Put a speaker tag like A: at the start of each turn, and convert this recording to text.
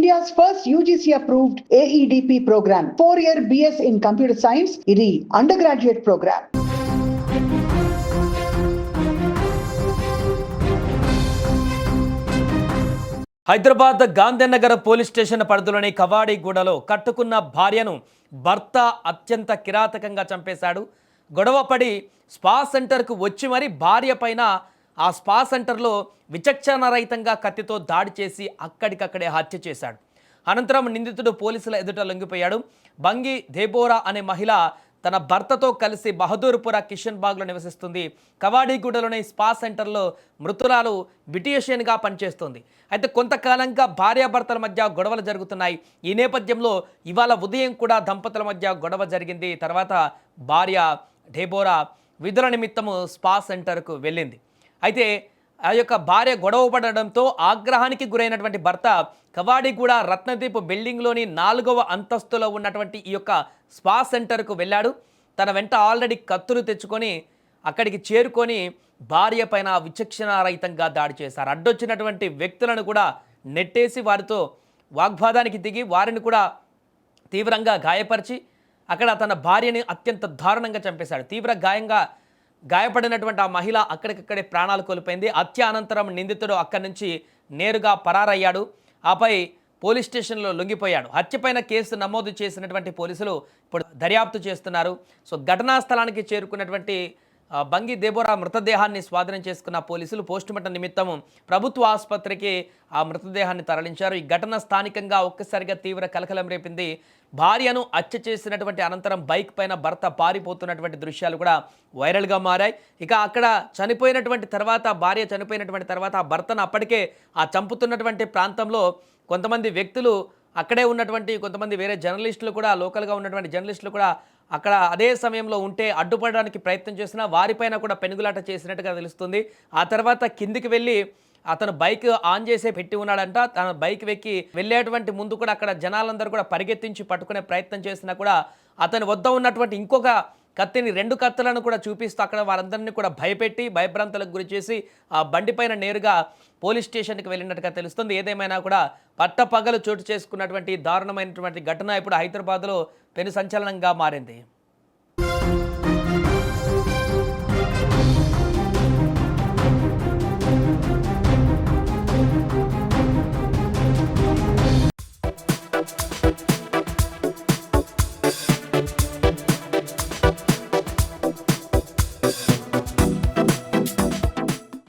A: India's first UGC approved AEDP program. 4-year BS in computer science. ఇది undergraduate program.
B: Hyderabad Gandhinagar police station పరిధిలోని కవాడిగూడలో కట్టుకున్న భార్యను భర్త అత్యంత కిరాతకంగా చంపేశాడు. గొడవపడి స్పా సెంటర్కు వచ్చి మరి భార్య పైన ఆ స్పా సెంటర్లో విచక్షణారహితంగా కత్తితో దాడి చేసి అక్కడికక్కడే హత్య చేశాడు. అనంతరం నిందితుడు పోలీసుల ఎదుట లొంగిపోయాడు. బంగి దేబోరా అనే మహిళ తన భర్తతో కలిసి బహదూర్పుర కిషన్ బాగ్లో నివసిస్తుంది. కవాడిగూడలోని స్పా సెంటర్లో మృతురాలు బ్యూటీషియన్గా పనిచేస్తుంది. అయితే కొంతకాలంగా భార్యాభర్తల మధ్య గొడవలు జరుగుతున్నాయి. ఈ నేపథ్యంలో ఇవాళ ఉదయం కూడా దంపతుల మధ్య గొడవ జరిగింది. తర్వాత భార్య డెబోరా విధుల నిమిత్తము స్పా సెంటర్కు వెళ్ళింది. అయితే ఆ యొక్క భార్య గొడవ పడడంతో ఆగ్రహానికి గురైనటువంటి భర్త కవాడిగూడ రత్నదీప్ బిల్డింగ్లోని 4వ అంతస్తులో ఉన్నటువంటి ఈ యొక్క స్పా సెంటర్కు వెళ్ళాడు. తన వెంట ఆల్రెడీ కత్తులు తెచ్చుకొని అక్కడికి చేరుకొని భార్య పైన విచక్షణారహితంగా దాడి చేశారు. అడ్డొచ్చినటువంటి వ్యక్తులను కూడా నెట్టేసి వారితో వాగ్వాదానికి దిగి వారిని కూడా తీవ్రంగా గాయపరిచి అక్కడ తన భార్యని అత్యంత దారుణంగా చంపేశాడు. తీవ్ర గాయపడినటువంటి ఆ మహిళ అక్కడికక్కడే ప్రాణాలు కోల్పోయింది. హత్య అనంతరం నిందితుడు అక్కడి నుంచి నేరుగా పరారయ్యాడు. ఆపై పోలీస్ స్టేషన్లో లొంగిపోయాడు. హత్యపైన కేసు నమోదు చేసినటువంటి పోలీసులు ఇప్పుడు దర్యాప్తు చేస్తున్నారు. సో ఘటనా స్థలానికి చేరుకున్నటువంటి బంగి దేబోరా మృతదేహాన్ని స్వాధీనం చేసుకున్న పోలీసులు పోస్టుమార్టం నిమిత్తం ప్రభుత్వ ఆసుపత్రికి ఆ మృతదేహాన్ని తరలించారు. ఈ ఘటన స్థానికంగా ఒక్కసారిగా తీవ్ర కలకలం రేపింది. భార్యను హత్య చేసినటువంటి అనంతరం బైక్ పైన భర్త పారిపోతున్నటువంటి దృశ్యాలు కూడా వైరల్గా మారాయి. ఇక అక్కడ భార్య చనిపోయినటువంటి తర్వాత ఆ భర్తను అప్పటికే ఆ చంపుతున్నటువంటి ప్రాంతంలో కొంతమంది వ్యక్తులు అక్కడే ఉన్నటువంటి కొంతమంది వేరే జర్నలిస్టులు కూడా లోకల్గా ఉన్నటువంటి జర్నలిస్టులు కూడా అక్కడ అదే సమయంలో ఉంటే అడ్డుపడడానికి ప్రయత్నం చేసినా వారిపైన కూడా పెనుగులాట చేసినట్టుగా తెలుస్తుంది. ఆ తర్వాత కిందికి వెళ్ళి అతను బైక్ ఆన్ చేసే పెట్టి ఉన్నాడంట. తన బైక్ వెక్కి వెళ్ళేటువంటి ముందు కూడా అక్కడ జనాలందరూ కూడా పరిగెత్తించి పట్టుకునే ప్రయత్నం చేసినా కూడా అతని వద్ద ఉన్నటువంటి ఇంకొక కత్తిని 2 కత్తులను కూడా చూపిస్తూ అక్కడ వారందరినీ కూడా భయపెట్టి భయభ్రాంతులకు గురి చేసి ఆ బండిపైన నేరుగా పోలీస్ స్టేషన్కి వెళ్ళినట్టుగా తెలుస్తుంది. ఏదేమైనా కూడా పట్టపగలు చోటు చేసుకున్నటువంటి దారుణమైనటువంటి ఘటన ఇప్పుడు హైదరాబాద్లో పెను సంచలనంగా మారింది.